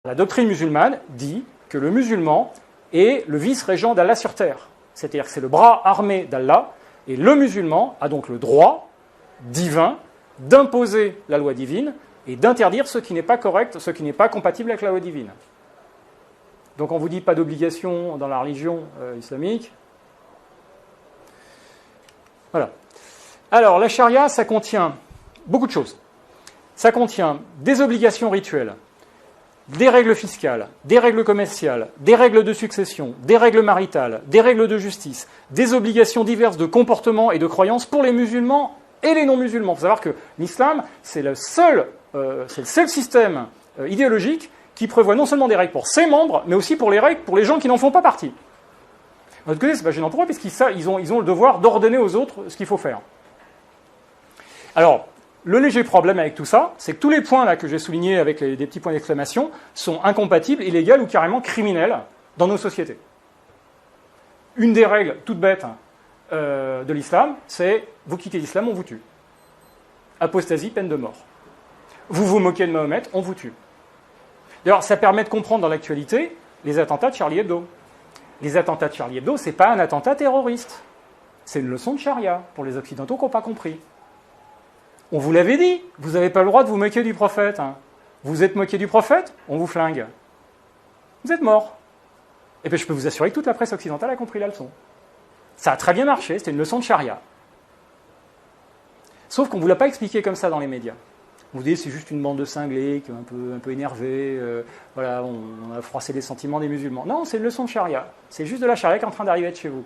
La doctrine musulmane dit que le musulman est le vice-régent d'Allah sur terre. C'est-à-dire que c'est le bras armé d'Allah, et le musulman a donc le droit divin d'imposer la loi divine et d'interdire ce qui n'est pas correct, ce qui n'est pas compatible avec la loi divine. Donc on ne vous dit pas d'obligation dans la religion islamique. Voilà. Alors la charia, ça contient beaucoup de choses. Ça contient des obligations rituelles, des règles fiscales, des règles commerciales, des règles de succession, des règles maritales, des règles de justice, des obligations diverses de comportement et de croyance pour les musulmans et les non-musulmans. Il faut savoir que l'islam, c'est le seul système idéologique qui prévoit non seulement des règles pour ses membres, mais aussi pour les règles pour les gens qui n'en font pas partie. De l'autre côté, c'est pas gênant pour eux, puisqu'ils ont le devoir d'ordonner aux autres ce qu'il faut faire. Alors, le léger problème avec tout ça, c'est que tous les points là que j'ai soulignés avec des petits points d'exclamation sont incompatibles, illégaux ou carrément criminels dans nos sociétés. Une des règles toutes bêtes de l'islam, c'est « vous quittez l'islam, on vous tue ». Apostasie, peine de mort. Vous vous moquez de Mahomet, on vous tue. D'ailleurs, ça permet de comprendre dans l'actualité les attentats de Charlie Hebdo. Les attentats de Charlie Hebdo, ce n'est pas un attentat terroriste. C'est une leçon de charia pour les Occidentaux qui n'ont pas compris. On vous l'avait dit, vous n'avez pas le droit de vous moquer du prophète. Hein. Vous êtes moqué du prophète, on vous flingue. Vous êtes mort. Et bien je peux vous assurer que toute la presse occidentale a compris la leçon. Ça a très bien marché, c'était une leçon de charia. Sauf qu'on ne vous l'a pas expliqué comme ça dans les médias. On vous dit c'est juste une bande de cinglés, un peu énervés, voilà, on a froissé les sentiments des musulmans. Non, c'est une leçon de charia. C'est juste de la charia qui est en train d'arriver de chez vous.